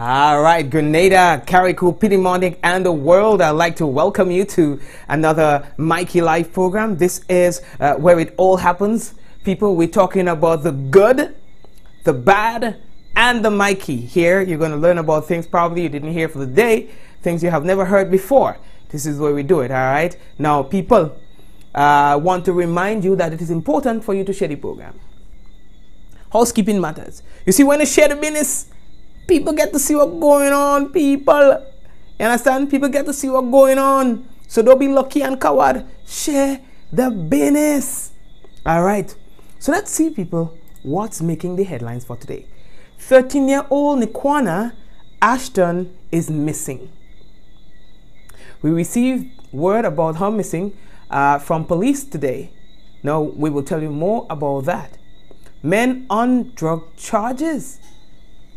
All right, Grenada, Carriacou, Pidimonic, and the world. I'd like to welcome you to another Mikey Live program. This is where it all happens. People, we're talking about the good, the bad, and the Mikey. Here, you're going to learn about things probably you didn't hear for the day, things you have never heard before. This is where we do it, all right? Now, people, I want to remind you that it is important for you to share the program. Housekeeping matters. You see, when you share the business, people get to see what's going on, people. You understand? People get to see what's going on. So don't be lucky and coward. Share the business. All right. So let's see, people, what's making the headlines for today. 13-year-old Nikwana Ashton is missing. We received word about her missing from police today. Now, we will tell you more about that. Men on drug charges.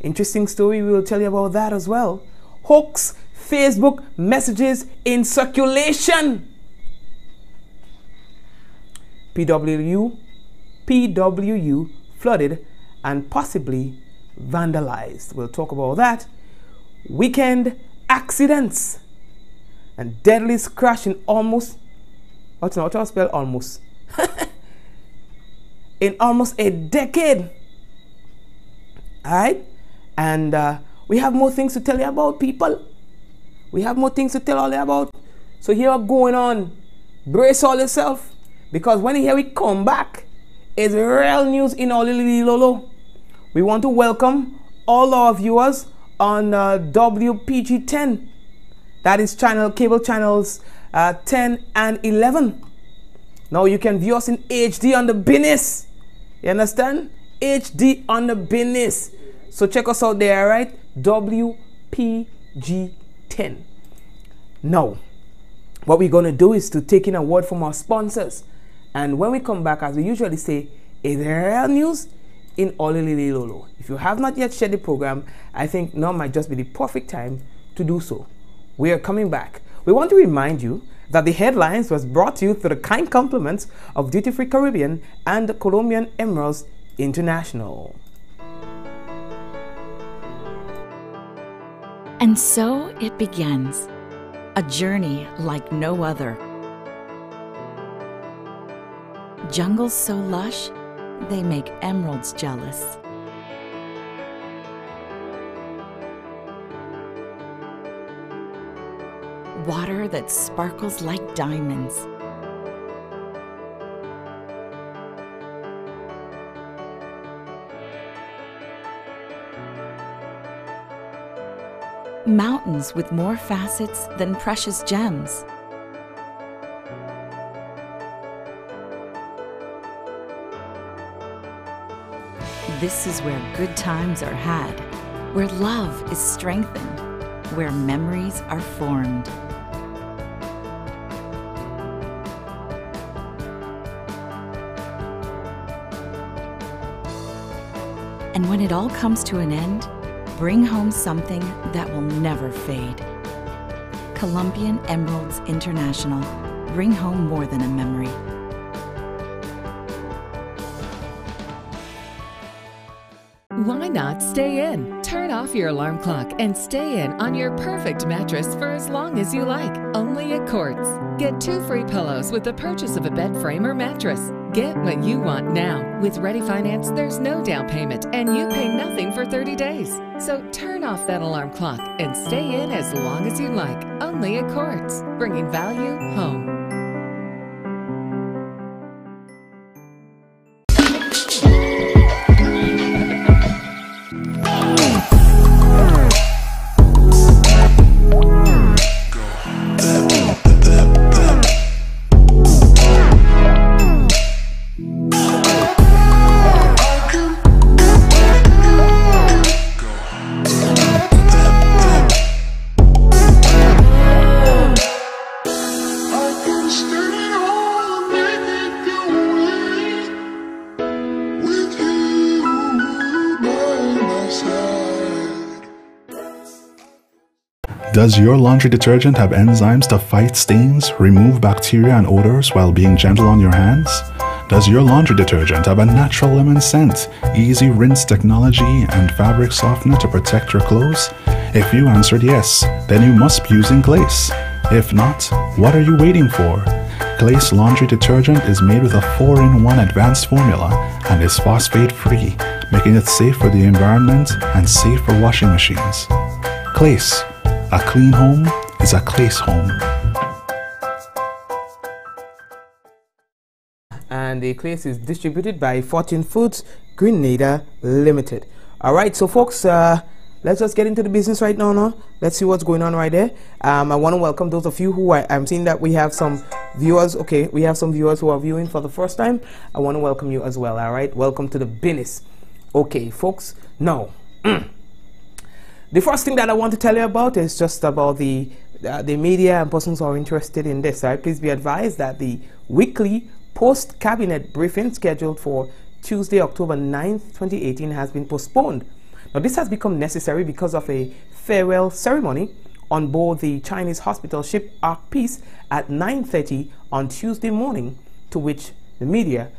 Interesting story, we will tell you about that as well. Hoax Facebook messages in circulation. PWU flooded and possibly vandalized. We'll talk about that. Weekend accidents and deadliest crash in almost, what's not how to spell almost? In almost a decade. All right? And we have more things to tell you about, people. We have more things to tell all you about. So here are going on. Brace all yourself. Because when you hear we come back, it's real news in Olililolo. We want to welcome all our viewers on WPG10. That is cable channels 10 and 11. Now you can view us in HD on the business. You understand? HD on the business. So check us out there, right? WPG10. Now, what we're going to do is to take in a word from our sponsors. And when we come back, as we usually say, is real news in Olililolo. If you have not yet shared the program, I think now might just be the perfect time to do so. We are coming back. We want to remind you that the headlines was brought to you through the kind compliments of Duty Free Caribbean and the Colombian Emeralds International. And so it begins, a journey like no other. Jungles so lush, they make emeralds jealous. Water that sparkles like diamonds. Mountains with more facets than precious gems. This is where good times are had, where love is strengthened, where memories are formed. And when it all comes to an end, bring home something that will never fade. Colombian Emeralds International. Bring home more than a memory. Why not stay in? Turn off your alarm clock and stay in on your perfect mattress for as long as you like. Only at Quartz. Get 2 free pillows with the purchase of a bed frame or mattress. Get what you want now. With Ready Finance, there's no down payment and you pay nothing for 30 days. So turn off that alarm clock and stay in as long as you like. Only at Quartz, bringing value home. Does your laundry detergent have enzymes to fight stains, remove bacteria and odors while being gentle on your hands? Does your laundry detergent have a natural lemon scent, easy rinse technology, and fabric softener to protect your clothes? If you answered yes, then you must be using Glace. If not, what are you waiting for? Glace laundry detergent is made with a 4-in-1 advanced formula and is phosphate-free, making it safe for the environment and safe for washing machines. Glace, a clean home is a Glace home. And the Glace is distributed by Fortune Foods Grenada Limited. All right, so folks, let's just get into the business right now. Let's see what's going on right there. I want to welcome those of you who I'm seeing that we have some viewers. Okay, we have some viewers who are viewing for the first time. I want to welcome you as well. All right, welcome to the business. Okay, folks, now the first thing that I want to tell you about is just about the media and persons who are interested in this. All right, please be advised that the weekly post-cabinet briefing scheduled for Tuesday, October 9th, 2018 has been postponed. Now, this has become necessary because of a farewell ceremony on board the Chinese hospital ship Ark Peace at 9:30 on Tuesday morning, to which the media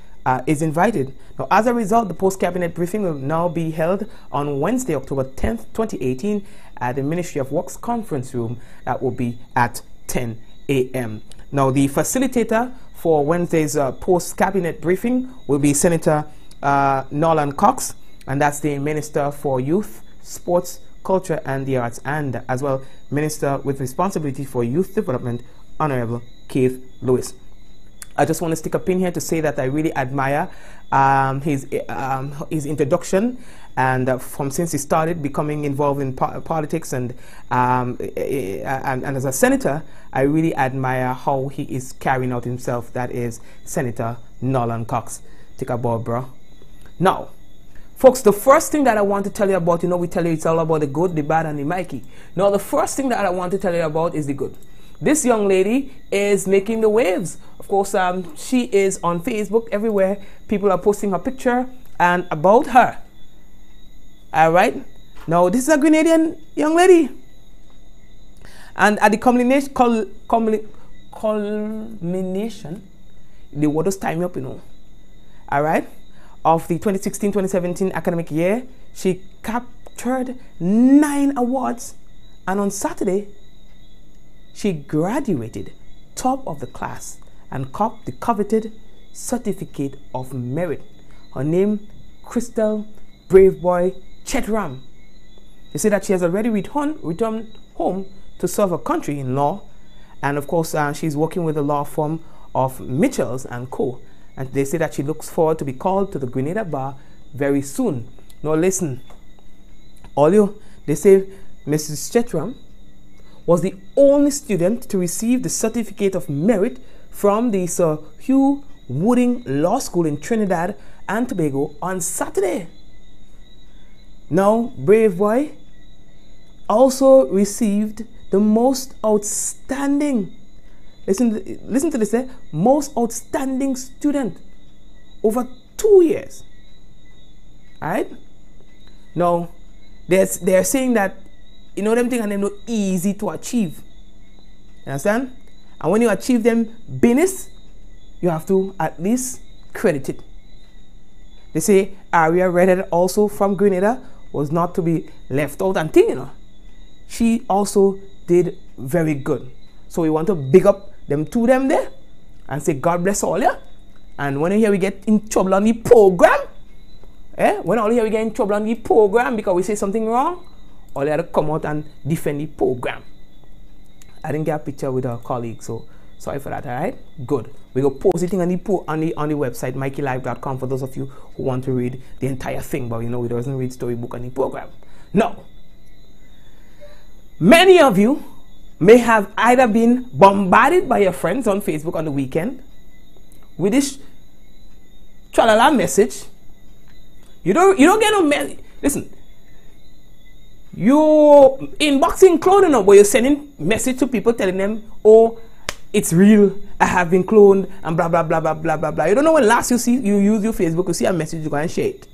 is invited. Now, as a result, the post-cabinet briefing will now be held on Wednesday, October 10th, 2018 at the Ministry of Works conference room. That will be at 10 a.m. Now, the facilitator for Wednesday's post-cabinet briefing will be Senator Nolan Cox, and that's the Minister for Youth, Sports, Culture and the Arts, and as well Minister with responsibility for youth development, Honorable Keith Lewis. I just want to stick a pin here to say that I really admire his introduction, and from since he started becoming involved in politics and as a senator, I really admire how he is carrying out himself. That is Senator Nolan Cox. Take a bow, bro. Now, folks, the first thing that I want to tell you about, we tell you it's all about the good, the bad, and the Mikey. Now, the first thing that I want to tell you about is the good. This young lady is making the waves. Of course, she is on Facebook everywhere. People are posting her picture and about her. All right. Now, this is a Grenadian young lady. And at the culmination, the word does time up, all right, of the 2016-2017 academic year, she captured 9 awards, and on Saturday, she graduated top of the class and copped the coveted Certificate of Merit. Her name, Crystal Braveboy Chetram. They say that she has already returned home to serve her country in law, and of course she's working with the law firm of Mitchells and Co. And they say that she looks forward to be called to the Grenada Bar very soon. Now listen, they say Mrs. Chetram was the only student to receive the Certificate of Merit from the Sir Hugh Wooding Law School in Trinidad and Tobago on Saturday. Now, Brave Boy also received the most outstanding, listen to this, most outstanding student over 2 years. All right? Now, they're saying that, them things and them not easy to achieve. You understand? And when you achieve them business, you have to at least credit it. They say Aria Redhead, also from Grenada, was not to be left out, and she also did very good. So we want to big up them there and say God bless all ya. And when you hear we get in trouble on the program, when all you hear we get in trouble on the program because we say something wrong, all you have to come out and defend the program. I didn't get a picture with our colleague, so sorry for that. All right, good. We go post it on the website mikeylive.com for those of you who want to read the entire thing, but we doesn't read storybook on the program. No. Many of you may have either been bombarded by your friends on Facebook on the weekend with this tralala message. You don't get no message. Listen. You're inboxing cloning up, but you're sending message to people telling them, oh, it's real, I have been cloned, and blah blah blah blah blah blah blah. You don't know when last you use your Facebook, you see a message, you go and share it.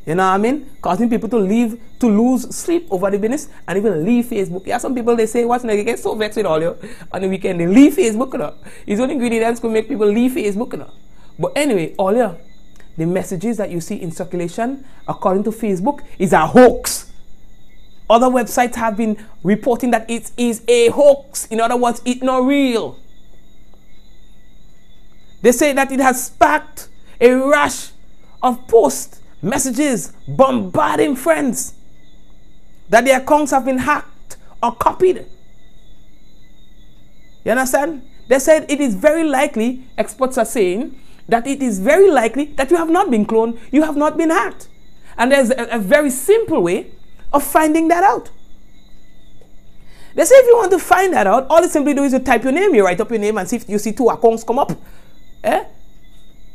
You know what I mean? Causing people to lose sleep over the business and even leave Facebook. Yeah, some people they say, what's next? You get so vexed with all you on the weekend, they leave Facebook. It's only ingredients could make people leave Facebook. But anyway, all you, the messages that you see in circulation, according to Facebook, is a hoax. Other websites have been reporting that it is a hoax. In other words, it's not real. They say that it has sparked a rush of posts, messages, bombarding friends, that their accounts have been hacked or copied. You understand? They said it is very likely, experts are saying, that it is very likely that you have not been cloned, you have not been hacked. And there's a very simple way of finding that out. They say if you want to find that out, all you simply do is you type your name, you write up your name and see if you see two accounts come up.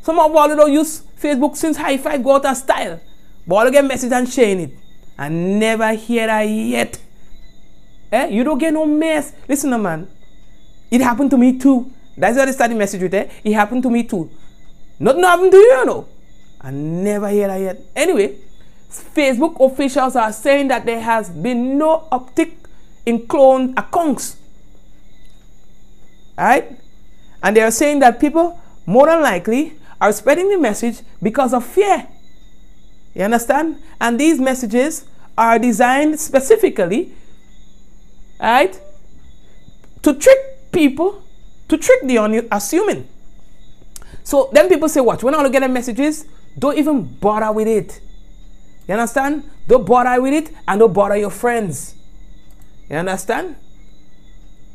Some of all don't use Facebook since high five go out of style. But all you get message and sharing it. I never hear that yet. You don't get no mess. Listen, man. It happened to me too. That's why they started message with it. It happened to me too. Nothing happened to you, know. I never hear that yet. Anyway, Facebook officials are saying that there has been no uptick in cloned accounts. Alright? And they are saying that people, more than likely, are spreading the message because of fear. You understand? And these messages are designed specifically, right, to trick people, to trick the unassuming. So then people say, watch, when I get the messages, don't even bother with it. You understand? Don't bother with it and don't bother your friends. You understand?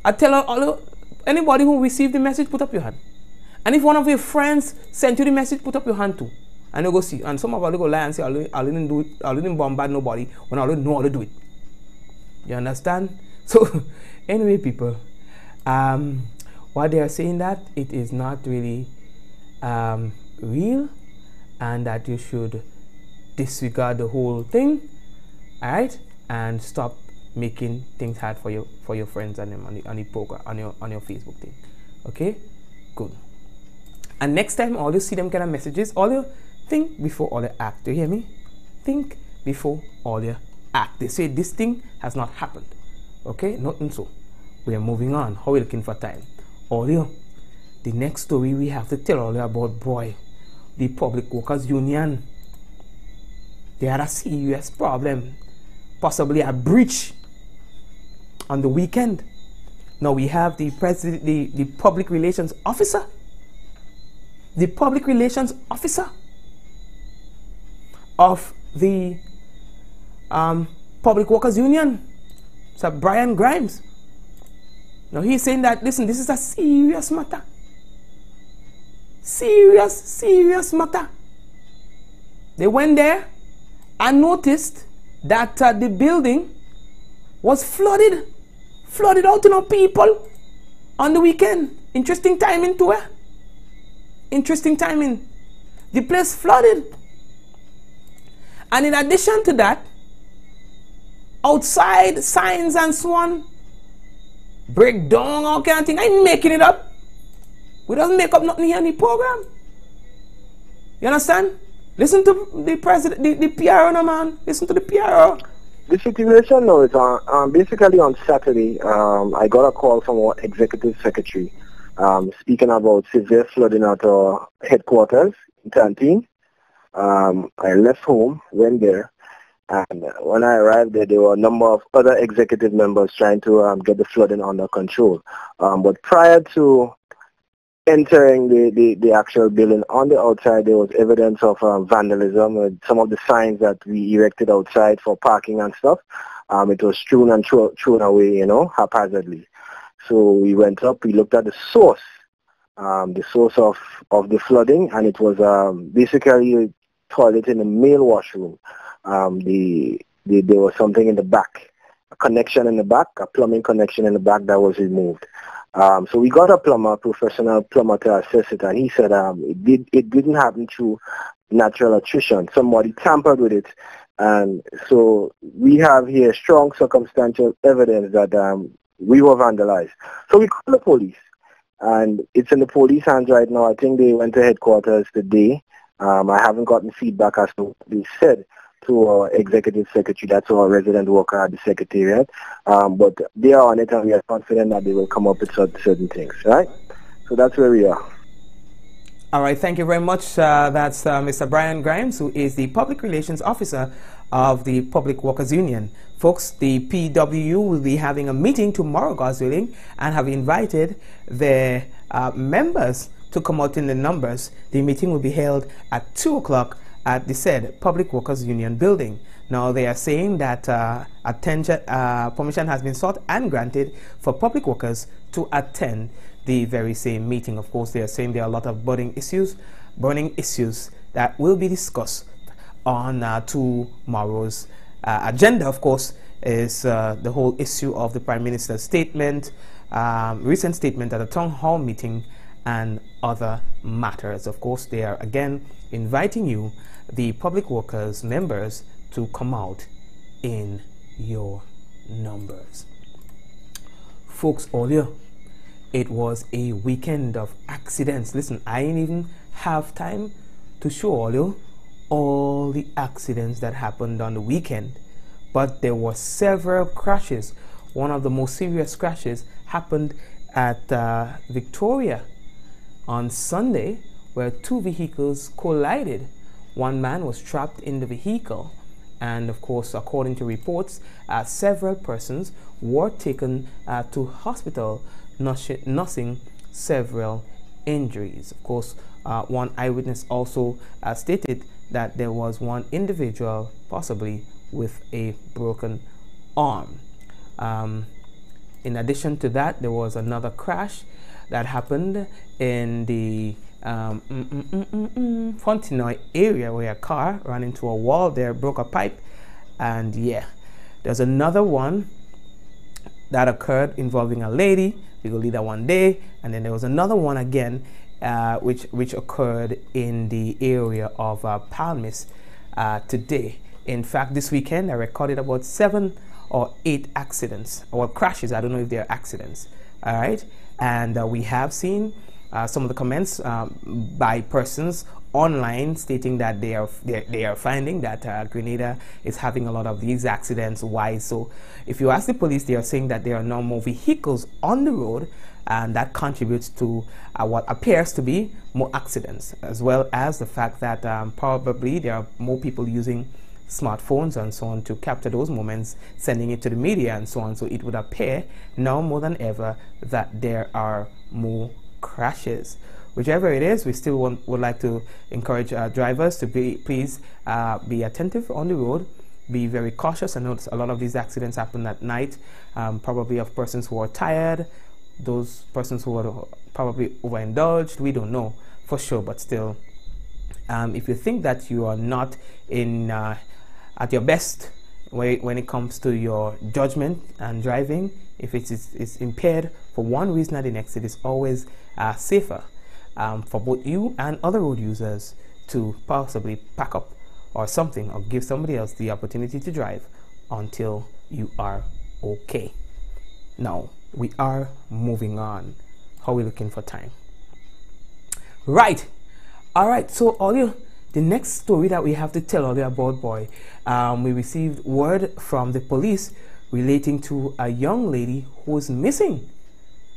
I tell anybody who received the message, put up your hand. And if one of your friends sent you the message, put up your hand too. And you go see. And some of us go lie and say, I didn't do it, I didn't bombard nobody when I don't know how to do it. You understand? So anyway, people, what they are saying that it is not really real, and that you should disregard the whole thing, all right, and stop making things hard for your friends and them on the program, on your Facebook thing. Okay, good. And next time all you see them kind of messages, all you think before all you act. Do you hear me? Think before all you act. They say this thing has not happened. Okay, nothing so. We are moving on. How are we looking for time? All you, the next story we have to tell all you about, boy, the Public Workers Union. They had a serious problem, possibly a breach on the weekend. Now we have the president, the public relations officer. The public relations officer of the Public Workers Union, Sir Brian Grimes. Now he's saying that, listen, this is a serious matter. Serious matter. They went there and noticed that the building was flooded out, people on the weekend. Interesting timing to it. Interesting timing. The place flooded. And in addition to that, outside signs and so on, break down, all kind of thing. I ain't making it up. We don't make up nothing here in the program. You understand? Listen to the president, the PRO, no, man. Listen to the PRO. The situation now is basically on Saturday. I got a call from our executive secretary speaking about severe flooding at our headquarters in Tantine. I left home, went there, and when I arrived there were a number of other executive members trying to get the flooding under control. But prior to entering the actual building, on the outside there was evidence of vandalism. Some of the signs that we erected outside for parking and stuff, it was strewn and thrown away, haphazardly. So we went up, we looked at the source of the flooding, and it was basically a toilet in the male washroom. There was something in the back, a connection in the back, a plumbing connection in the back that was removed. So we got a professional plumber to assess it, and he said it didn't happen through natural attrition. Somebody tampered with it. And so we have here strong circumstantial evidence that we were vandalized. So we called the police, and it's in the police hands right now. I think they went to headquarters today. I haven't gotten feedback as to what they said to our executive secretary. That's our resident worker at the secretariat. But they are on it, and we are confident that they will come up with certain things, right? So that's where we are. All right, thank you very much. That's Mr. Brian Grimes, who is the Public Relations Officer of the Public Workers Union. Folks, the PWU will be having a meeting tomorrow, God's willing, and have invited their members to come out in the numbers. The meeting will be held at 2 o'clock at the said Public Workers Union building. Now, they are saying that permission has been sought and granted for public workers to attend the very same meeting. Of course, they are saying there are a lot of burning issues that will be discussed on tomorrow's agenda. Of course, is the whole issue of the Prime Minister's statement, recent statement at a town hall meeting, and other matters. Of course, they are again inviting you, the public workers members, to come out in your numbers. Folks, earlier it was a weekend of accidents. Listen, I didn't even have time to show all the accidents that happened on the weekend, but there were several crashes. One of the most serious crashes happened at Victoria on Sunday, where two vehicles collided. One man was trapped in the vehicle, and of course, according to reports, several persons were taken to hospital, nursing several injuries. Of course, one eyewitness also stated that there was one individual possibly with a broken arm. In addition to that, there was another crash that happened in the Fontenoy area, where a car ran into a wall there, broke a pipe. And yeah, there's another one that occurred involving a lady. We will leave that one day. And then there was another one again which occurred in the area of Palmis today. In fact, this weekend I recorded about 7 or 8 accidents, or crashes. I don't know if they're accidents. All right, and we have seen some of the comments by persons online stating that they are finding that Grenada is having a lot of these accidents. Why? So if you ask the police, they are saying that there are no more vehicles on the road, and that contributes to what appears to be more accidents, as well as the fact that probably there are more people using smartphones and so on to capture those moments, sending it to the media and so on. So it would appear now more than ever that there are more crashes. Whichever it is, we still would like to encourage drivers to please be attentive on the road, be very cautious. I know a lot of these accidents happen at night, probably of persons who are tired, those persons who are probably overindulged. We don't know for sure, but still, if you think that you are not in at your best when it comes to your judgment and driving, if it's impaired for one reason or the next, it is always safer for both you and other road users to possibly pack up or something, or give somebody else the opportunity to drive until you are okay. Now we are moving on. How are we looking for time? Right. All right. So the next story that we have to tell all you about, boy, we received word from the police relating to a young lady who is missing.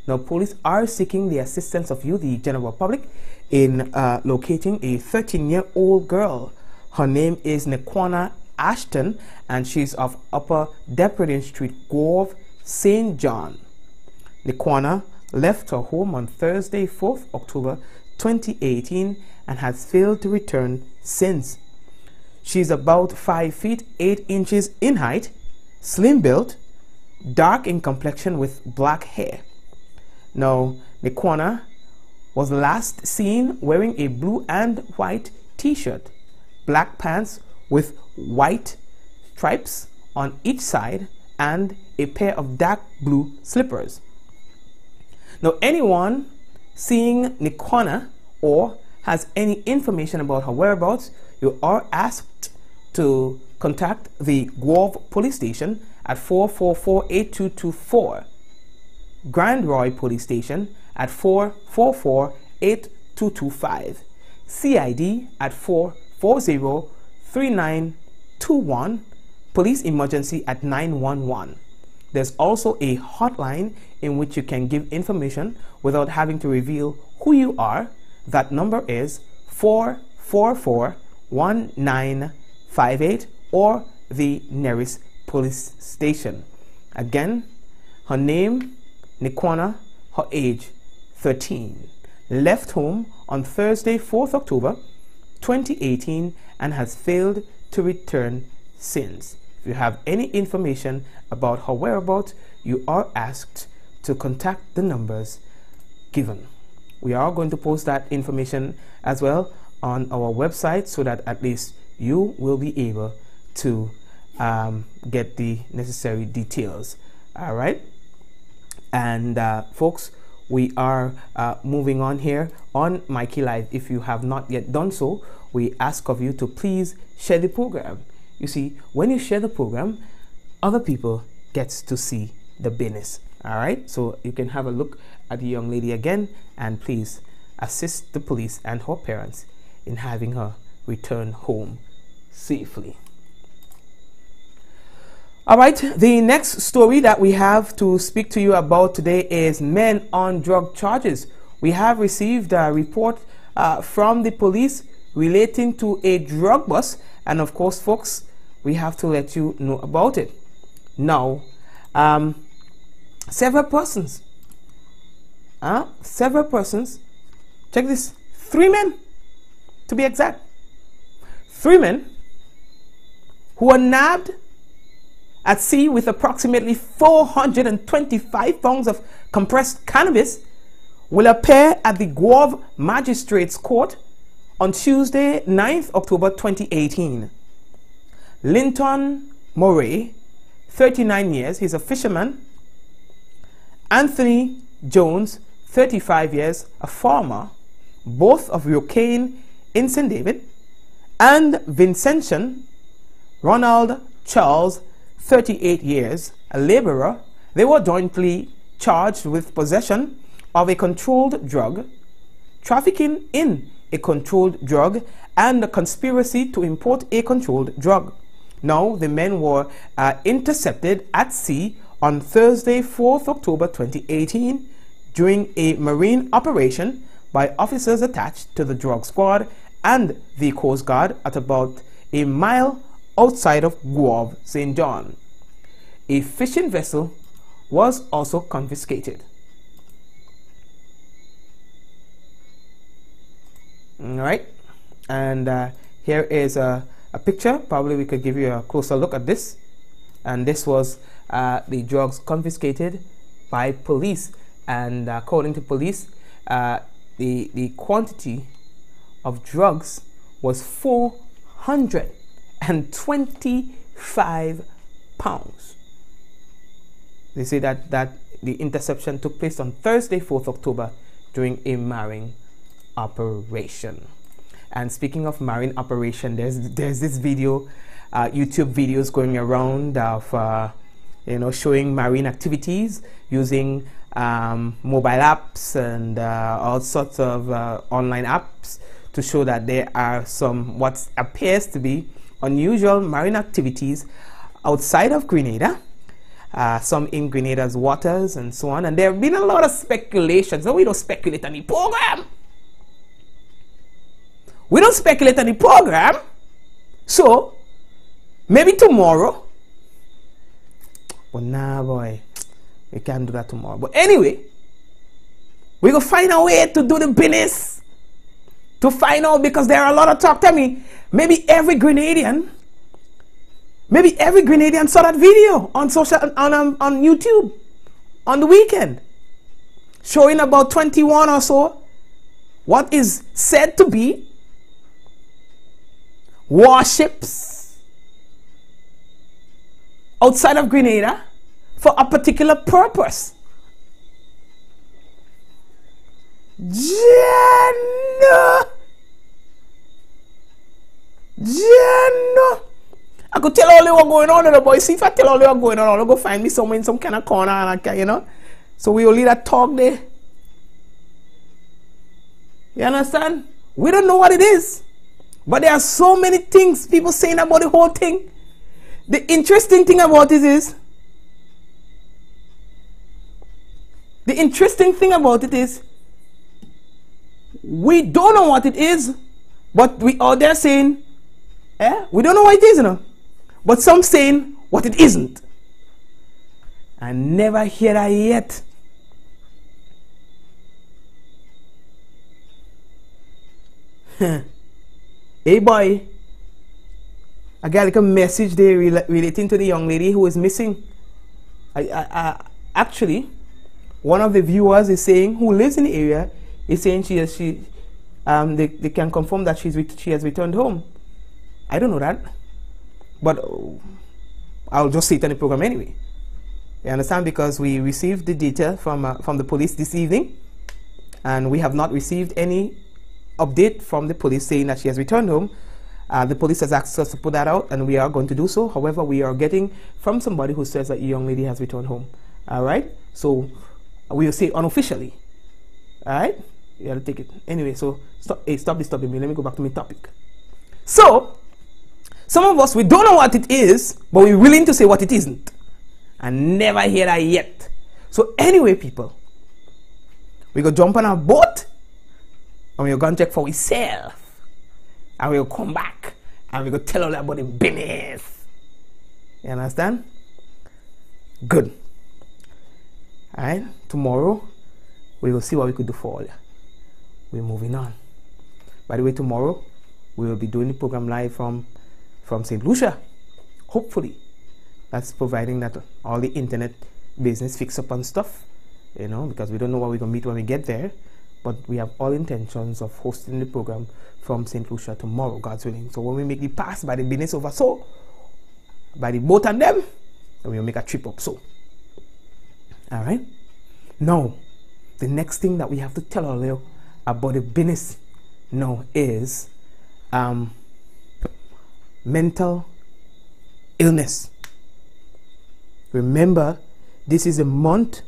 Now, police are seeking the assistance of you, the general public, in locating a 13-year-old girl. Her name is Nikwana Ashton, and she's of Upper Depredin Street, Grove, St. John. Nikwana left her home on Thursday, 4th October 2018, and has failed to return since. She's about 5 feet 8 inches in height, slim built, dark in complexion with black hair. Now, Nikwana was last seen wearing a blue and white t-shirt, black pants with white stripes on each side, and a pair of dark blue slippers. Now, anyone seeing Nikwana or has any information about her whereabouts, you are asked to contact the Grove Police Station at 444-8224, Grand Roy Police Station at 444-8225, CID at 440-3921, Police Emergency at 911. There's also a hotline in which you can give information without having to reveal who you are. That number is 444-1958 or the nearest police station. Again, her name, Nikwana, her age, 13. Left home on Thursday, 4th October, 2018 and has failed to return since. If you have any information about her whereabouts, you are asked to contact the numbers given. We are going to post that information as well on our website so that at least you will be able to get the necessary details. All right. And folks, we are moving on here on Mikey Live. If you have not yet done so, we ask of you to please share the program. You see, when you share the program, other people gets to see the business. All right, so you can have a look at the young lady again, and please assist the police and her parents in having her return home safely. All right, the next story that we have to speak to you about today is men on drug charges. We have received a report from the police relating to a drug bust, and of course, folks, we have to let you know about it. Now, several persons, check this, 3 men, to be exact, 3 men who were nabbed at sea with approximately 425 pounds of compressed cannabis will appear at the Guelph Magistrates Court on Tuesday, 9th October 2018. Linton Moray, 39 years, he's a fisherman. Anthony Jones, 35 years, a farmer, both of Rocane in St. David. And Vincentian Ronald Charles, 38 years, a laborer. They were jointly charged with possession of a controlled drug, trafficking in a controlled drug, and a conspiracy to import a controlled drug. Now, the men were intercepted at sea on Thursday, 4th October 2018 during a marine operation by officers attached to the drug squad and the Coast Guard at about a mile outside of Guelph, St. John. A fishing vessel was also confiscated. All right, and here is a picture. Probably we could give you a closer look at this. And this was the drugs confiscated by police. And according to police, the quantity of drugs was 425 pounds. They say that the interception took place on Thursday, 4th October during a marine operation. And speaking of marine operation, there's this video, YouTube videos going around of showing marine activities using mobile apps and all sorts of online apps to show that there are some what appears to be unusual marine activities outside of Grenada, some in Grenada's waters and so on. And there have been a lot of speculations. No, we don't speculate on the program. We don't speculate on the program. So maybe tomorrow. But nah, boy, we can't do that tomorrow. But anyway, we're going to find a way to do the business. To find out, because there are a lot of talk. Tell me, maybe every Grenadian saw that video on on YouTube on the weekend, showing about 21 or so what is said to be warships outside of Grenada for a particular purpose. Jenna. I could tell all you what's going on, the boys. See if I tell all you what's going on, I'll go find me somewhere in some kind of corner, and So we only that talk there. You understand? We don't know what it is. But there are so many things people saying about the whole thing. The interesting thing about it is, we don't know what it is, but we are there saying, we don't know what it is, you know. But some saying what it isn't. I never hear that yet. Hey boy, I got like a message there relating to the young lady who is missing. Actually, one of the viewers is saying, who lives in the area, is saying they can confirm that she has returned home. I don't know that, but I'll just say it on the program anyway. You understand? Because we received the data from the police this evening, and we have not received any update from the police saying that she has returned home. The police has asked us to put that out, and we are going to do so. However, we are getting from somebody who says that a young lady has returned home. All right, so we will say unofficially. All right, you gotta take it anyway. So stop disturbing me. Let me go back to my topic. So some of us, we don't know what it is, but we're willing to say what it isn't. I never hear that yet. So anyway, people, we go jump on our boat, and we're gonna check for ourselves. And we'll come back and we'll tell all about the business. You understand? Good. Alright, tomorrow we will see what we could do for you. We're moving on. By the way, tomorrow we will be doing the program live from St. Lucia. Hopefully. That's providing that all the internet business fix up on stuff. You know, because we don't know what we're going to meet when we get there. But we have all intentions of hosting the program from St. Lucia tomorrow, God's willing. So when we make the pass by the business over so, by the boat and them, then we'll make a trip up so. Alright? Now, the next thing that we have to tell all you about the business now is mental illness. Remember, this is a month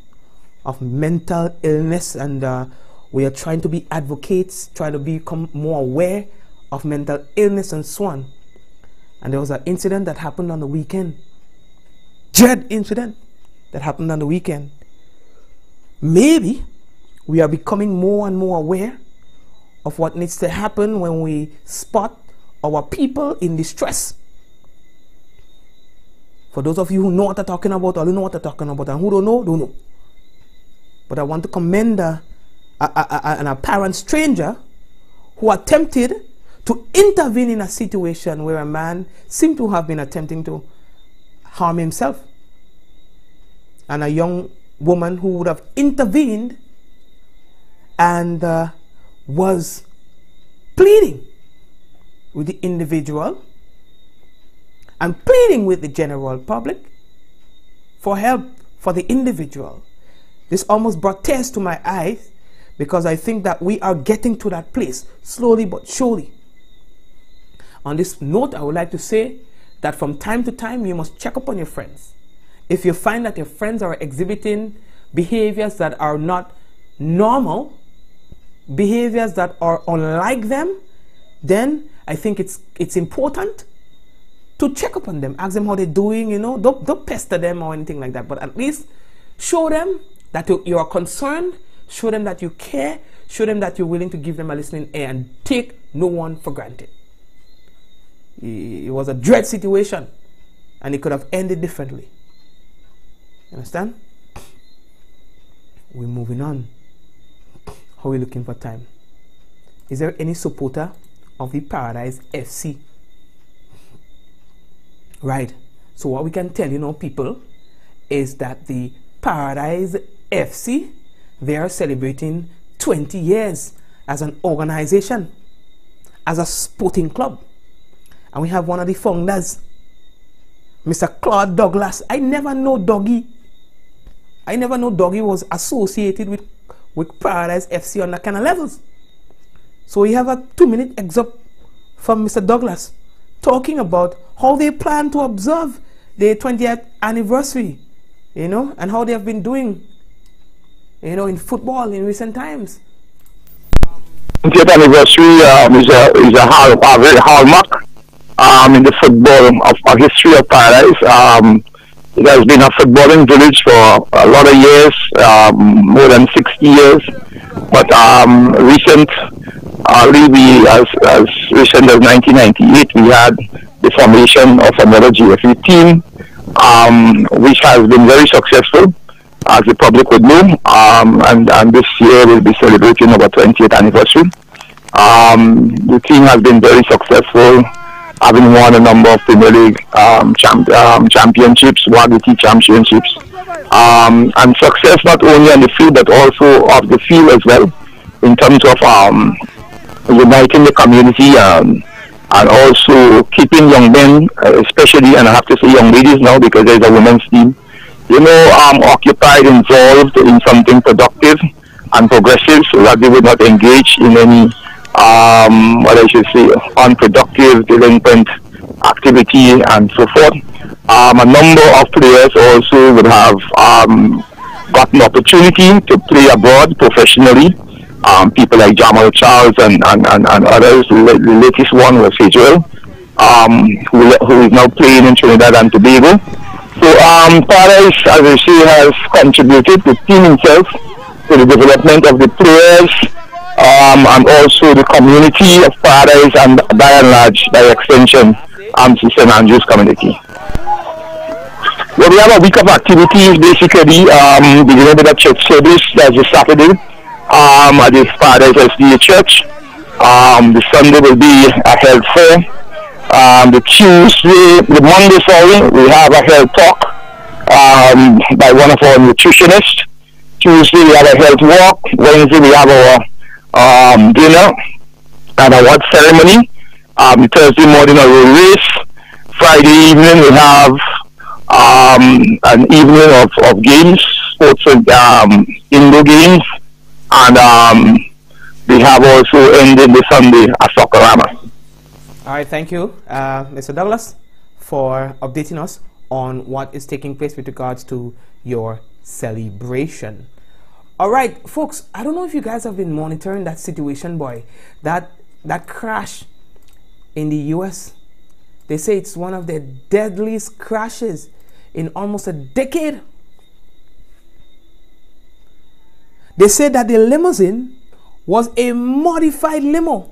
of mental illness, and we are trying to be advocates, trying to become more aware of mental illness and so on. And there was an incident that happened on the weekend. Dread incident that happened on the weekend. Maybe we are becoming more and more aware of what needs to happen when we spot our people in distress. For those of you who know what I'm talking about, or don't know what I'm talking about, and who don't know. But I want to commend an apparent stranger who attempted to intervene in a situation where a man seemed to have been attempting to harm himself, and a young woman who would have intervened and was pleading with the individual and pleading with the general public for help for the individual. This almost brought tears to my eyes, because I think that we are getting to that place, slowly but surely. On this note, I would like to say that from time to time, you must check up on your friends. If you find that your friends are exhibiting behaviors that are not normal, behaviors that are unlike them, then I think it's important to check up on them. Ask them how they're doing, you know. Don't pester them or anything like that, but at least show them that you are concerned. Show them that you care. Show them that you're willing to give them a listening ear, and take no one for granted. It was a dread situation, and it could have ended differently. You understand? We're moving on. How are we looking for time? Is there any supporter of the Paradise FC? Right. So what we can tell you now, people, is that the Paradise FC, they are celebrating 20 years as an organization, as a sporting club. And we have one of the founders, Mr. Claude Douglas. I never know Doggy was associated with Paradise FC on that kind of levels. So we have a 2-minute excerpt from Mr. Douglas talking about how they plan to observe their 20th anniversary, you know, and how they have been doing, you know, in football in recent times. 20th anniversary is a very hallmark in the football of history of Paradise. It has been a footballing village for a lot of years, more than 60 years. But really, as recent as 1998, we had the formation of another GFE team, which has been very successful, as the public would know. And this year we'll be celebrating our 20th anniversary. The team has been very successful, having won a number of Premier League championships, WAGT championships, and success not only on the field but also off the field as well, in terms of uniting the community and also keeping young men, especially, and I have to say young ladies now because there's a women's team, occupied, involved in something productive and progressive, so that they would not engage in any unproductive, delinquent activity and so forth. A number of players also would have gotten opportunity to play abroad professionally. People like Jamal Charles and others. The latest one was Israel, who is now playing in Trinidad and Tobago. So Paradise, as I say, has contributed, the team itself, to the development of the players, and also the community of Paradise, and by and large, by extension, the St. Andrews community. Well, we have a week of activities, basically, beginning with a church service, that's a Saturday, at the Paradise SDA Church. The Sunday will be a health fair. The Monday, we have a health talk by one of our nutritionists. Tuesday, we have a health walk. Wednesday, we have our dinner and award ceremony. Thursday morning, a road race. Friday evening, we have an evening of games, sports and indoor games. And we have also ended the Sunday a soccerama. All right, thank you, Mr. Douglas, for updating us on what is taking place with regards to your celebration. All right, folks, I don't know if you guys have been monitoring that situation, boy. That crash in the US, they say it's one of the deadliest crashes in almost a decade. They said that the limousine was a modified limo.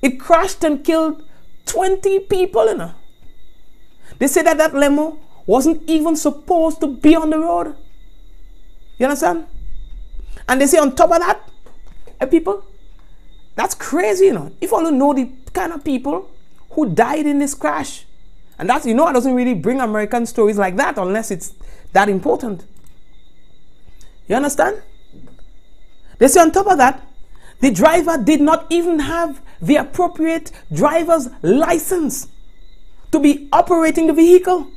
It crashed and killed 20 people in her. They said that that limo wasn't even supposed to be on the road. You understand? And they say on top of that, people, that's crazy, you know. If you know the kind of people who died in this crash, and that's, it doesn't really bring American stories like that unless it's that important. You understand? They say on top of that, the driver did not even have the appropriate driver's license to be operating the vehicle.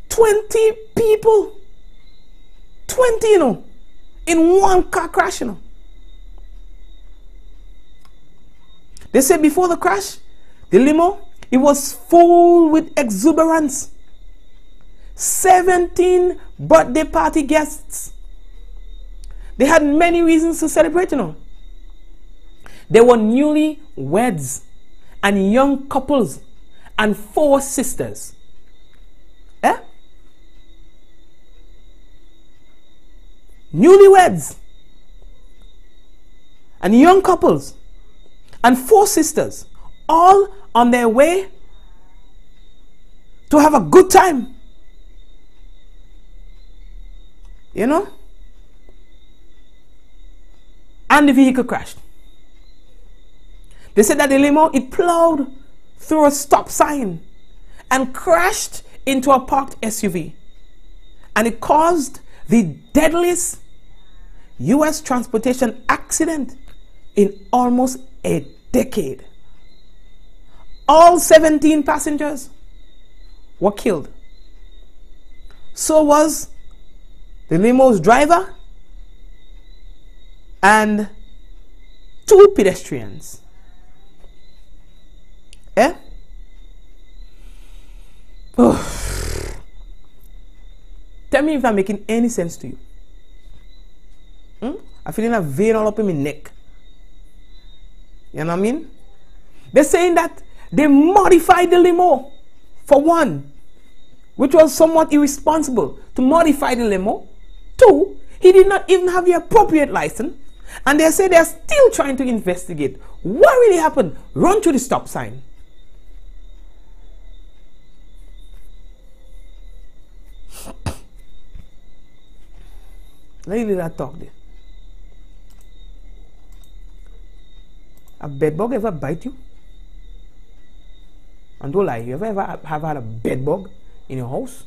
20 people. 20, in one car crash, They said before the crash, the limo, it was full with exuberance. 17 birthday party guests. They had many reasons to celebrate, They were newly weds and young couples and 4 sisters. Newlyweds and young couples and 4 sisters, all on their way to have a good time. And the vehicle crashed. They said that the limo, it plowed through a stop sign and crashed into a parked SUV. And it caused the deadliest U.S. transportation accident in almost a decade. All 17 passengers were killed. So was the limo's driver and 2 pedestrians. Tell me if I'm making any sense to you. I'm feeling a vein all up in my neck. You know what I mean? They're saying that They modified the limo, for one, which was somewhat irresponsible to modify the limo. Two, he did not even have the appropriate license. And they say they're still trying to investigate what really happened. Run through the stop sign. Let me leave that talk there. A bedbug ever bite you? And don't lie, you ever have had a bedbug in your house?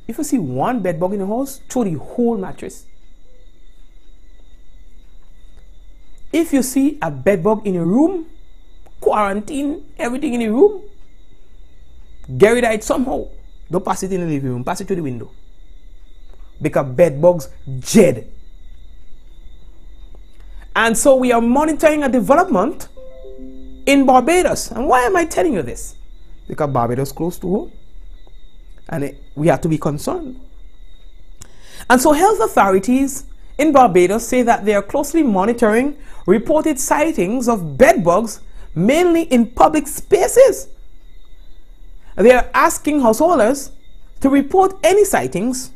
If you see one bedbug in your house, throw the whole mattress. If you see a bedbug in your room, quarantine everything in your room, get rid of it somehow. Don't pass it in the living room, pass it to the window. Because bedbugs jed. And so we are monitoring a development in Barbados. And why am I telling you this? Because Barbados is close to home. And we have to be concerned. And so health authorities in Barbados say that they are closely monitoring reported sightings of bedbugs, mainly in public spaces. They are asking householders to report any sightings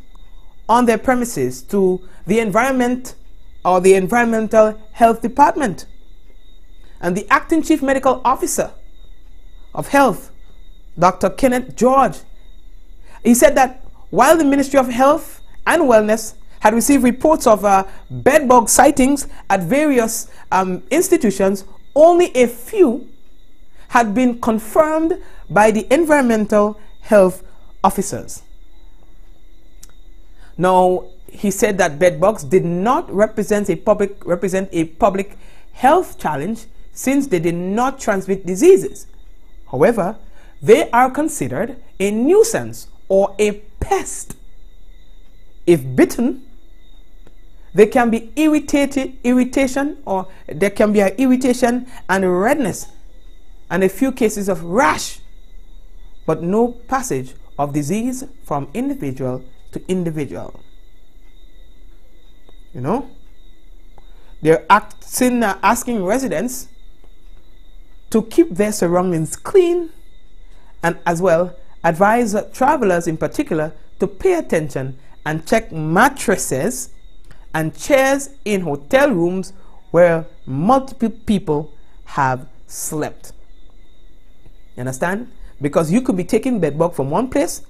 on their premises to the environment or the Environmental Health Department. And the acting chief medical officer of health, Dr. Kenneth George, he said that while the Ministry of Health and Wellness had received reports of bedbug sightings at various institutions, only a few had been confirmed by the environmental health officers. Now, he said that bedbugs did not represent a public health challenge since they did not transmit diseases. However, they are considered a nuisance or a pest. If bitten, there can be irritation, or there can be an irritation and redness, and a few cases of rash, but no passage of disease from individual to individual. You know, they're asking residents to keep their surroundings clean, and as well advise travelers in particular to pay attention and check mattresses and chairs in hotel rooms where multiple people have slept. You understand? Because you could be taking bedbug from one place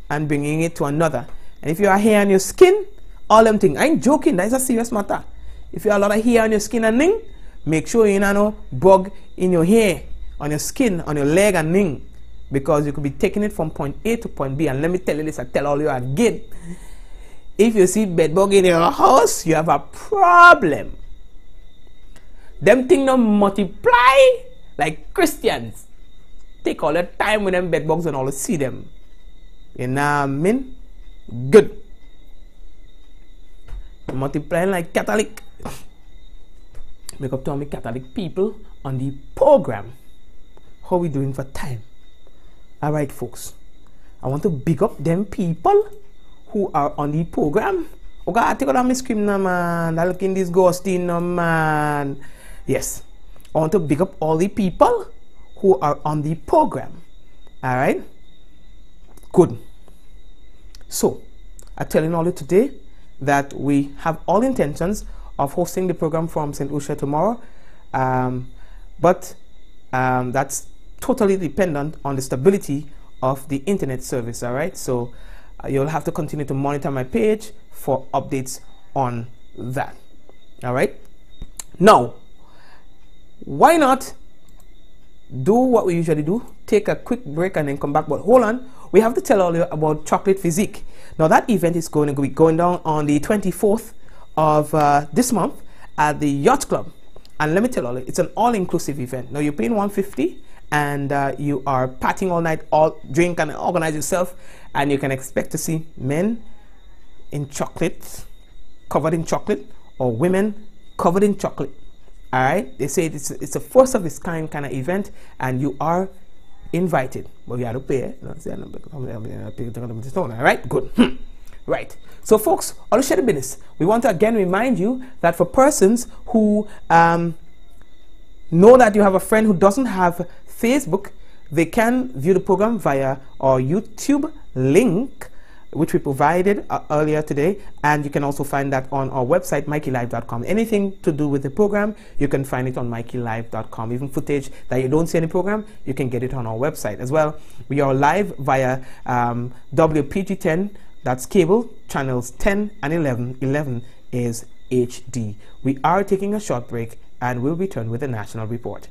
and bringing it to another. And if you are hair on your skin, all them things, I ain't joking, that is a serious matter. If you have a lot of hair on your skin and thing, make sure you know bug in your hair, on your skin, on your leg and thing, because you could be taking it from point A to point B. And let me tell you this, I tell all you again, if you see bedbug in your house, you have a problem. Them things don't multiply like Christians. Take all the time with them bedbugs and all to see them. You know what I mean? Good. Multiplying like Catholic. Make up to me Catholic people on the program. How we doing for time? Alright folks, I want to big up them people who are on the program. Okay, I take out my screen now, man. I look in this ghosting now, man. Yes, I want to big up all the people who are on the program. Alright? Good. So, I'm telling all you today that we have all intentions of hosting the program from St. Lucia tomorrow. But that's totally dependent on the stability of the internet service. Alright? So, you'll have to continue to monitor my page for updates on that. Alright? Now, why not do what we usually do, take a quick break and then come back. But hold on, we have to tell all you about Chocolate Physique. Now that event is going to be going down on the 24th of this month at the Yacht Club. And let me tell you, it's an all-inclusive event. Now you're paying $150 and you are partying all night, all drink and organize yourself, and you can expect to see men in chocolate, covered in chocolate, or women covered in chocolate. All right, they say it's a first of its kind of event, and you are invited, but you have to pay. All right, good. Right. So, folks, on the Share the Business, we want to again remind you that for persons who know that you have a friend who doesn't have Facebook, they can view the program via our YouTube link, which we provided earlier today, and you can also find that on our website, MikeyLive.com. Anything to do with the program, you can find it on MikeyLive.com. Even footage that you don't see in the program, you can get it on our website as well. We are live via WPG10, that's cable, channels 10 and 11. 11 is HD. We are taking a short break and we'll return with a national report.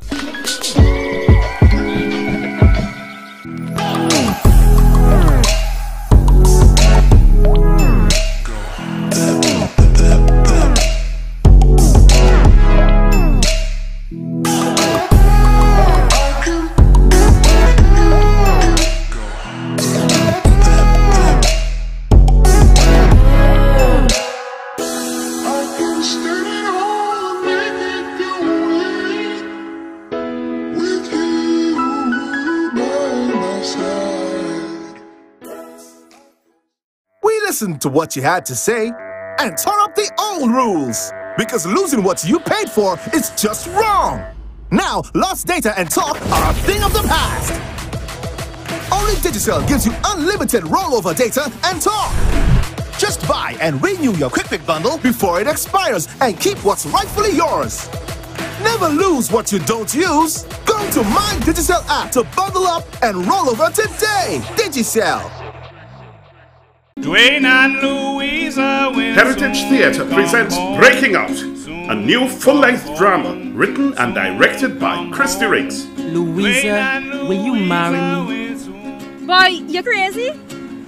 Listen to what you had to say and turn up the old rules, because losing what you paid for is just wrong. Now, lost data and talk are a thing of the past. Only Digicel gives you unlimited rollover data and talk. Just buy and renew your Quick Pick bundle before it expires and keep what's rightfully yours. Never lose what you don't use. Go to My Digicel app to bundle up and roll over today. Digicel. Dwayne and Louisa Heritage Theatre presents Breaking Out, a new full-length drama written and directed by Christy Riggs. Louisa, will you marry me? Boy, you crazy?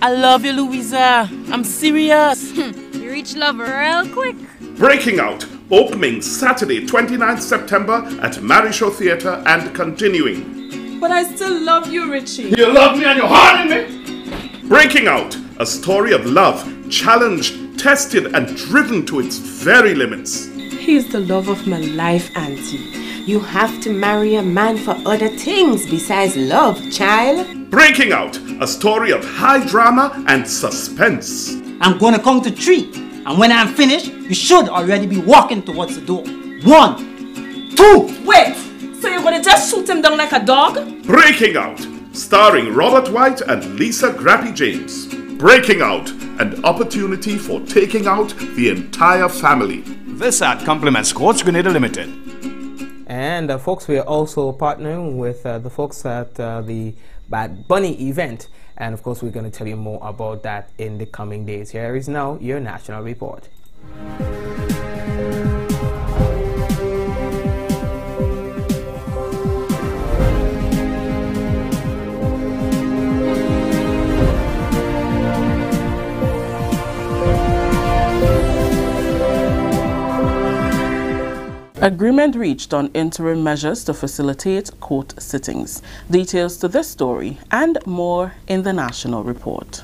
I love you, Louisa. I'm serious. You reach love real quick. Breaking Out, opening Saturday 29th September at Marishow Theatre and continuing. But I still love you, Richie. You love me and you're hard in me? Breaking Out, a story of love, challenged, tested and driven to its very limits. He's the love of my life, Auntie. You have to marry a man for other things besides love, child. Breaking Out, a story of high drama and suspense. I'm gonna count to 3, and when I'm finished, you should already be walking towards the door. 1, 2. Wait, so you're gonna just shoot him down like a dog? Breaking Out, starring Robert White and Lisa Grappy James. Breaking Out, an opportunity for taking out the entire family. This ad complements Quartz Grenada Limited. And folks, we are also partnering with the folks at the Bad Bunny event. And of course, we're going to tell you more about that in the coming days. Here is now your national report. Agreement reached on interim measures to facilitate court sittings. Details to this story and more in the national report.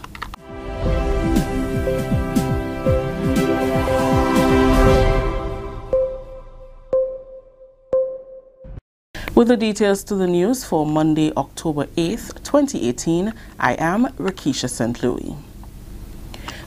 With the details to the news for Monday, October 8th, 2018, I am Rakisha St. Louis.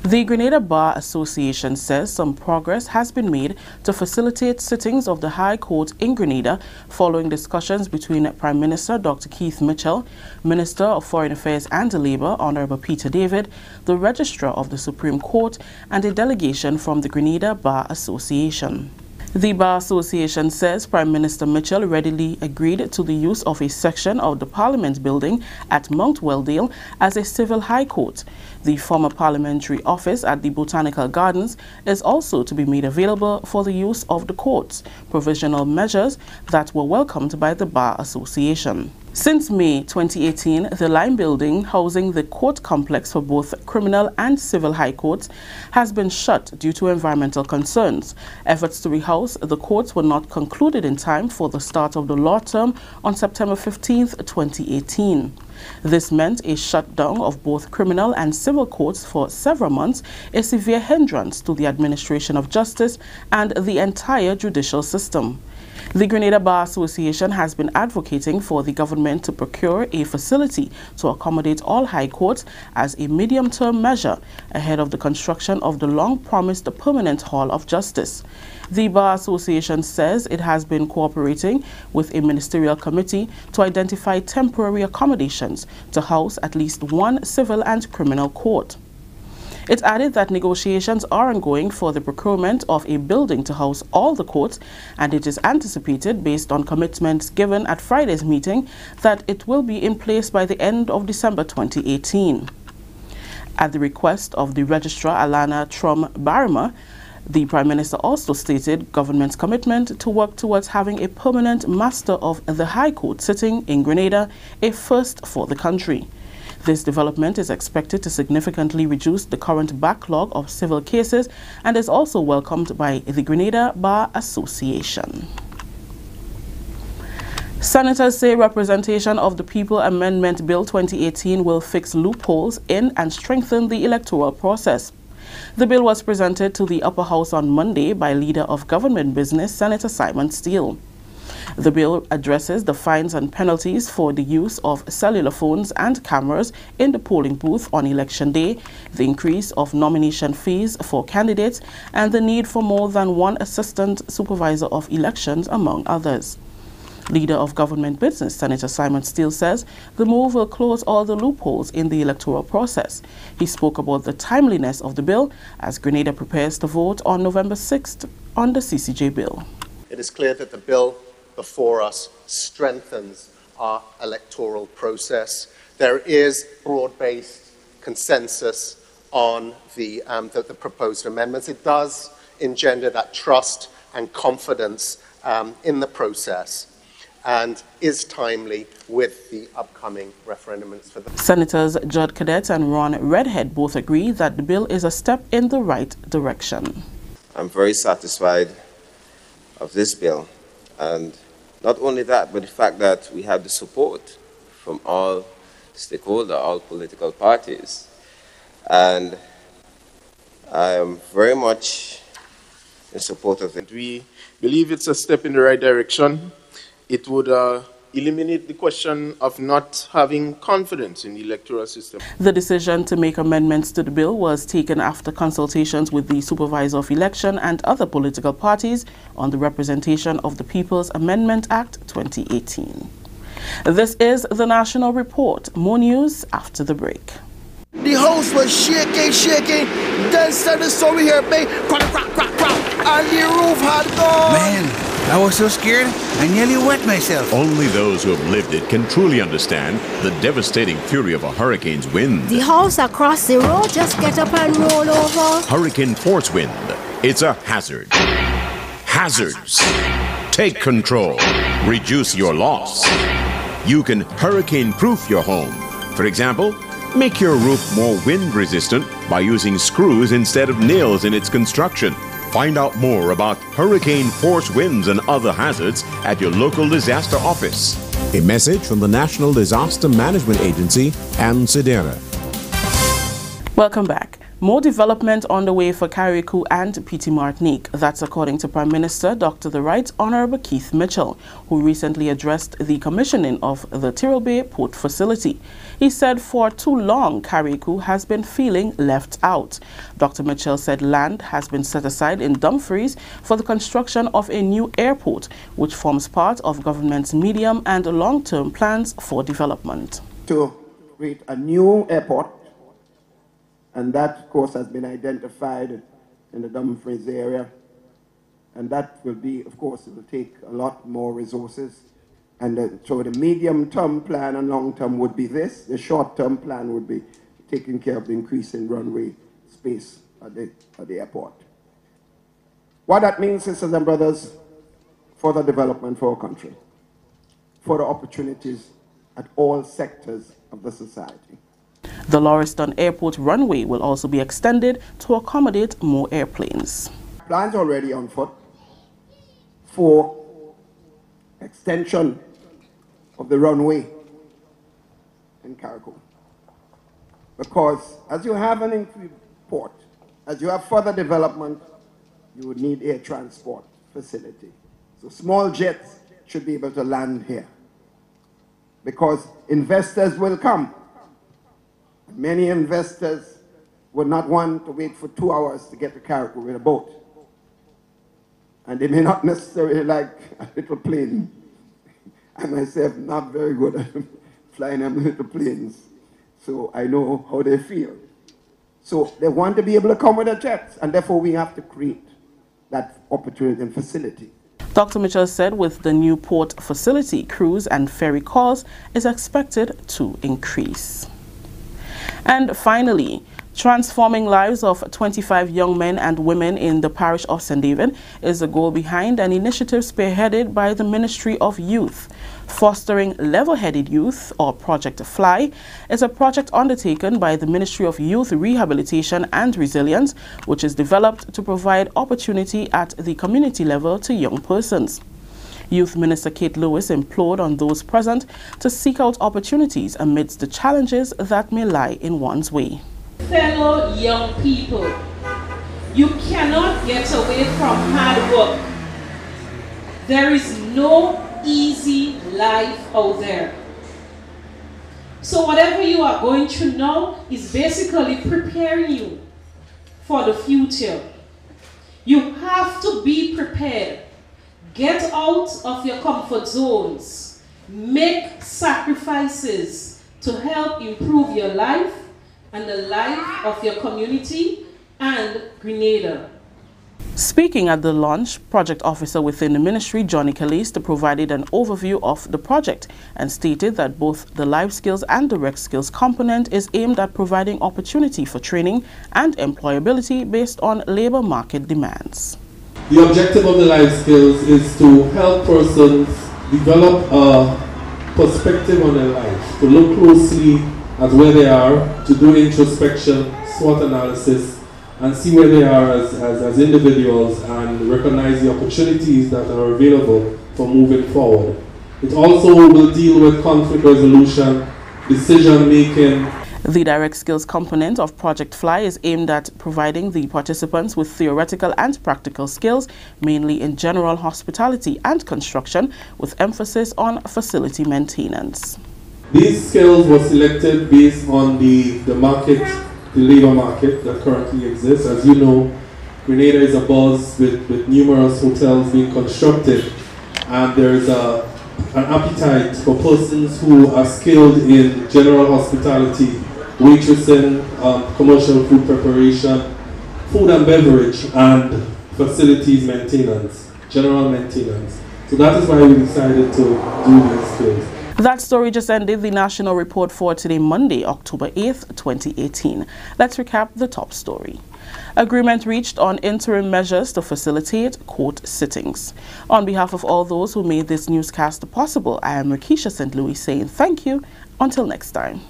The Grenada Bar Association says some progress has been made to facilitate sittings of the High Court in Grenada following discussions between Prime Minister Dr. Keith Mitchell, Minister of Foreign Affairs and Labour Honourable Peter David, the Registrar of the Supreme Court and a delegation from the Grenada Bar Association. The Bar Association says Prime Minister Mitchell readily agreed to the use of a section of the Parliament building at Mount Welldale as a civil high court. The former parliamentary office at the Botanical Gardens is also to be made available for the use of the courts, provisional measures that were welcomed by the Bar Association. Since May 2018, the Lime Building, housing the court complex for both criminal and civil high courts, has been shut due to environmental concerns. Efforts to rehouse the courts were not concluded in time for the start of the law term on September 15, 2018. This meant a shutdown of both criminal and civil courts for several months, a severe hindrance to the administration of justice and the entire judicial system. The Grenada Bar Association has been advocating for the government to procure a facility to accommodate all high courts as a medium-term measure ahead of the construction of the long-promised permanent Hall of Justice. The Bar Association says it has been cooperating with a ministerial committee to identify temporary accommodations to house at least one civil and criminal court. It added that negotiations are ongoing for the procurement of a building to house all the courts, and it is anticipated, based on commitments given at Friday's meeting, that it will be in place by the end of December 2018. At the request of the Registrar Alana Trum-Barima, the Prime Minister also stated government's commitment to work towards having a permanent master of the High Court sitting in Grenada, a first for the country. This development is expected to significantly reduce the current backlog of civil cases and is also welcomed by the Grenada Bar Association. Senators say representation of the People Amendment Bill 2018 will fix loopholes in and strengthen the electoral process. The bill was presented to the Upper House on Monday by Leader of Government Business, Senator Simon Steele. The bill addresses the fines and penalties for the use of cellular phones and cameras in the polling booth on election day, the increase of nomination fees for candidates, and the need for more than one assistant supervisor of elections, among others. Leader of Government Business, Senator Simon Steele, says the move will close all the loopholes in the electoral process. He spoke about the timeliness of the bill as Grenada prepares to vote on November 6th on the CCJ bill. It is clear that the bill before us strengthens our electoral process. There is broad-based consensus on the proposed amendments. It does engender that trust and confidence in the process and is timely with the upcoming referendums. Senators Judd Cadet and Ron Redhead both agree that the bill is a step in the right direction. I'm very satisfied of this bill, and not only that, but the fact that we have the support from all stakeholders, all political parties. And I am very much in support of it. We believe it's a step in the right direction. It would eliminate the question of not having confidence in the electoral system. The decision to make amendments to the bill was taken after consultations with the Supervisor of Election and other political parties on the representation of the People's Amendment Act 2018. This is the National Report. More news after the break. The house was shaking. Then started story here, babe. Crack, and the roof had gone. Man, I was so scared, I nearly wet myself. Only those who have lived it can truly understand the devastating fury of a hurricane's wind. The house across the road just get up and roll over. Hurricane force wind. It's a hazard. Hazards. Take control. Reduce your loss. You can hurricane-proof your home. For example, make your roof more wind-resistant by using screws instead of nails in its construction. Find out more about hurricane force winds and other hazards at your local disaster office. A message from the National Disaster Management Agency and SEDERA. Welcome back. More development on the way for Carriacou and Petite Martinique. That's according to Prime Minister Dr. the Right Honorable Keith Mitchell, who recently addressed the commissioning of the Tyrrell Bay Port Facility. He said for too long, Carriacou has been feeling left out. Dr. Mitchell said land has been set aside in Dumfries for the construction of a new airport, which forms part of government's medium and long-term plans for development. To create a new airport, and that, of course, has been identified in the Dumfries area. And that will be, of course, it will take a lot more resources. And so the medium-term plan and long-term would be this. The short-term plan would be taking care of the increase in runway space at the airport. What that means, sisters and brothers, further development for our country, further opportunities at all sectors of the society. The Lauriston Airport runway will also be extended to accommodate more airplanes. Plans already on foot for extension of the runway in Carriacou. Because as you have an increased port, as you have further development, you would need air transport facility. So small jets should be able to land here because investors will come. Many investors would not want to wait for 2 hours to get to Carriacou with a boat. And they may not necessarily like a little plane. I myself not very good at flying them little planes. So I know how they feel. So they want to be able to come with a jet, and therefore we have to create that opportunity and facility. Dr. Mitchell said with the new port facility, cruise and ferry calls is expected to increase. And finally, transforming lives of 25 young men and women in the parish of St. David is the goal behind an initiative spearheaded by the Ministry of Youth. Fostering Level-Headed Youth, or Project FLY, is a project undertaken by the Ministry of Youth Rehabilitation and Resilience, which is developed to provide opportunity at the community level to young persons. Youth Minister Kate Lewis implored on those present to seek out opportunities amidst the challenges that may lie in one's way. Fellow young people, you cannot get away from hard work. There is no easy life out there. So whatever you are going through now is basically preparing you for the future. You have to be prepared. Get out of your comfort zones. Make sacrifices to help improve your life and the life of your community and Grenada. Speaking at the launch, Project Officer within the ministry, Johnny Caliste, provided an overview of the project and stated that both the life skills and direct skills component is aimed at providing opportunity for training and employability based on labor market demands. The objective of the life skills is to help persons develop a perspective on their life, to look closely at where they are, to do introspection, SWOT analysis, and see where they are as individuals and recognize the opportunities that are available for moving forward. It also will deal with conflict resolution, decision making. The direct skills component of Project FLY is aimed at providing the participants with theoretical and practical skills, mainly in general hospitality and construction, with emphasis on facility maintenance. These skills were selected based on the market, the labor market that currently exists. As you know, Grenada is abuzz with numerous hotels being constructed, and there's an appetite for persons who are skilled in general hospitality, waitressing, commercial food preparation, food and beverage, and facilities maintenance, general maintenance. So that is why we decided to do these skills. That story just ended the national report for today, Monday, October 8th, 2018. Let's recap the top story. Agreement reached on interim measures to facilitate court sittings. On behalf of all those who made this newscast possible, I am Rakisha St. Louis saying thank you. Until next time.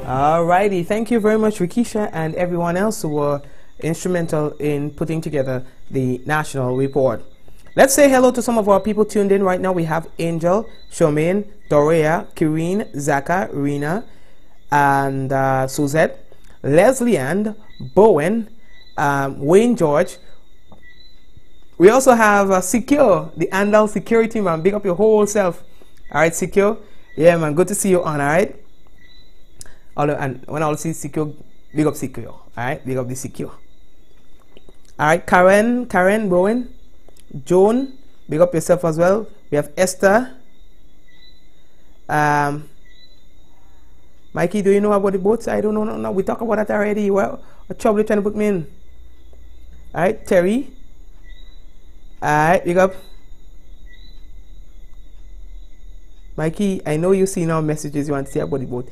Alrighty, thank you very much, Rakisha, and everyone else who were instrumental in putting together the national report. Let's say hello to some of our people tuned in right now. We have Angel, Shomaine, Dorea, Kireen, Zaka, Rena, and Suzette, Leslie and Bowen, Wayne George. We also have Secure, the Andal security man. Big up your whole self. Alright, Secure. Yeah, man, good to see you on, alright? And when I see Secure, big up Secure. Alright, big up the Secure. Alright, Karen, Bowen. Joan, big up yourself as well. We have Esther. Mikey, do you know about the boats? I don't know. No, we talked about that already. Well, what trouble you trying to put me in? Alright, Terry. Alright, big up. Mikey, I know you see our messages you want to say about the boat.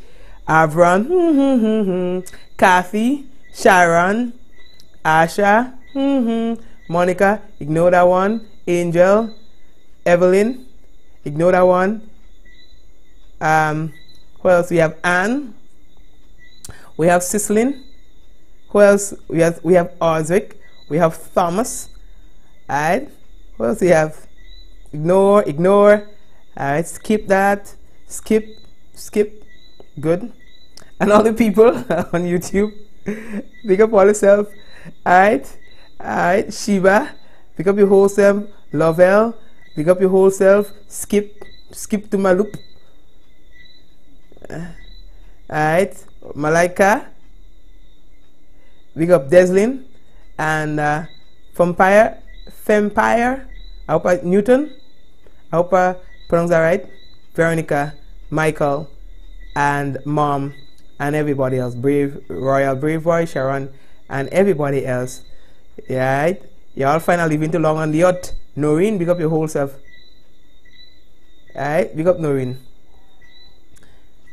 Avron, Kathy, Sharon, Asha, Monica, ignore that one. Angel, Evelyn, ignore that one. Who else? We have Anne. We have Cislin. Who else? We have Oswick. We have Thomas. Alright. Who else we have? Ignore. Alright, skip that. Skip. Good. And all the people on YouTube. Big up all yourself. Alright, Sheba, Pick up your whole self. Lovell. Pick up your whole self. Skip to my loop. Alright. Malaika. Big up Deslin. And Fempire. I hope Newton. I hope I pronounced that right. Veronica, Michael, and Mom, and everybody else. Brave, Royal, Brave Boy, Sharon, and everybody else. Yeah, right? Y'all finally living too long on the yacht. Noreen, big up your whole self. Alright, big up Noreen.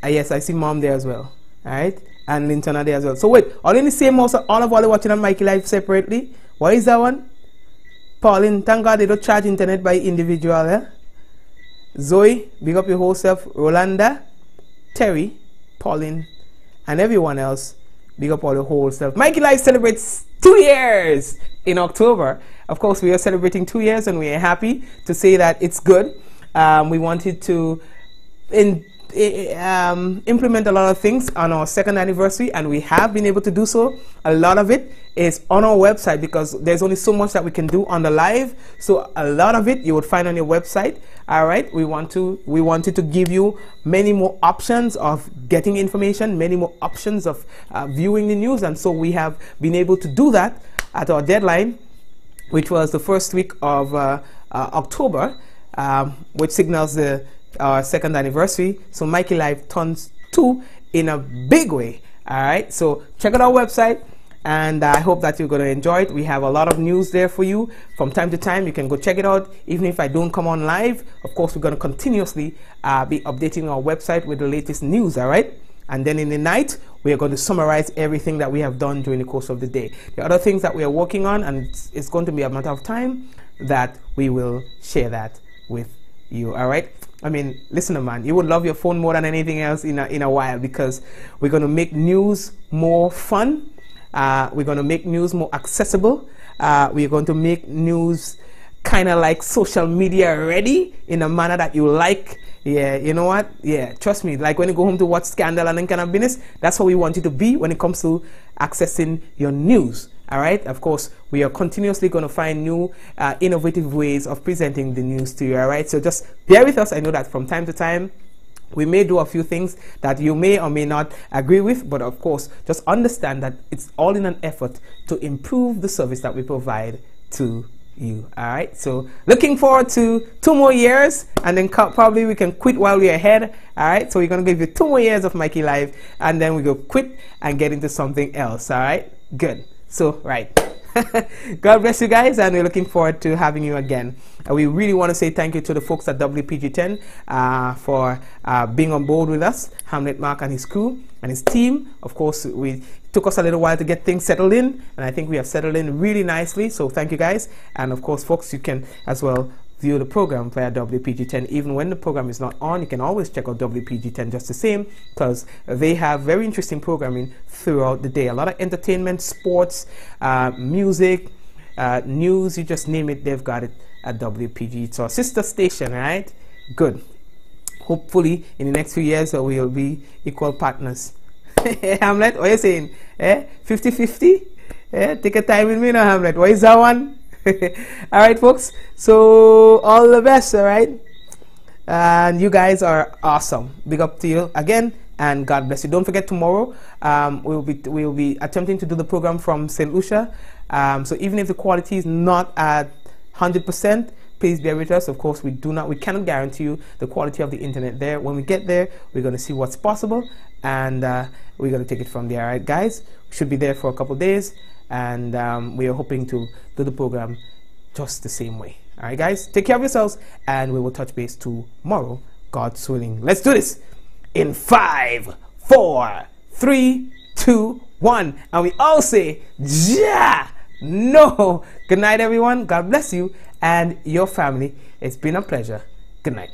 Yes, I see Mom there as well. Alright, and Linton are there as well. So wait, all in the same house, all of all watching on Mikey Live separately. Why is that one? Pauline, thank God they don't charge internet by individual, eh? Zoe, big up your whole self. Rolanda, Terry, Pauline, and everyone else, big up all your whole self. Mikey Live celebrates 2 years in October. Of course, we are celebrating 2 years and we are happy to say that it's good. We wanted to implement a lot of things on our second anniversary, and we have been able to do so. A lot of it is on our website because there's only so much that we can do on the live, so a lot of it you would find on your website. All right, we wanted to give you many more options of getting information, many more options of viewing the news, and so we have been able to do that at our deadline, which was the first week of October, which signals our second anniversary. So Mikey Live turns 2 in a big way. All right, so check out our website, and I hope that you're going to enjoy it. We have a lot of news there for you from time to time. You can go check it out. Even if I don't come on live, of course, we're going to continuously be updating our website with the latest news. All right, and then in the night we are going to summarize everything that we have done during the course of the day. The other things that we are working on, and it's going to be a matter of time that we will share that with you. All right, I mean, listen, man, you would love your phone more than anything else in a while, because we're going to make news more fun. We're going to make news more accessible. We're going to make news kind of like social media ready in a manner that you like. Yeah, you know what? Yeah, trust me, like when you go home to watch Scandal and then kind of business, that's how we want you to be when it comes to accessing your news. All right, of course, we are continuously going to find new innovative ways of presenting the news to you. All right, so just bear with us. I know that from time to time we may do a few things that you may or may not agree with, but of course, just understand that it's all in an effort to improve the service that we provide to you. All right, so looking forward to 2 more years, and then probably we can quit while we're ahead. All right, so we're going to give you 2 more years of Mikey Live, and then we go quit and get into something else. All right, good. So, right. God bless you guys, and we're looking forward to having you again. We really want to say thank you to the folks at WPG10 for being on board with us, Hamlet Mark and his crew and his team. Of course, it took us a little while to get things settled in, and I think we have settled in really nicely, so thank you guys. And of course, folks, you can as well view the program via WPG10. Even when the program is not on, you can always check out WPG10 just the same, because they have very interesting programming throughout the day. A lot of entertainment, sports, music, news, you just name it, they've got it at WPG. It's our sister station, right? Good. Hopefully, in the next few years, we'll be equal partners. Hamlet, what are you saying? 50-50? Take a time with me now, Hamlet. What is that one? All right, folks, so all the best. All right, and you guys are awesome. Big up to you again, and God bless you. Don't forget, tomorrow we'll be attempting to do the program from St. Lucia, so even if the quality is not at 100%, please bear with us. Of course, we cannot guarantee you the quality of the internet there. When we get there, we're going to see what's possible, and we're going to take it from there. All right, guys, we should be there for a couple days, and we are hoping to do the program just the same way. All right, guys, take care of yourselves, and we will touch base tomorrow, God's willing. Let's do this in 5, 4, 3, 2, 1, and we all say ja. No. Good night, everyone. God bless you and your family. It's been a pleasure. Good night.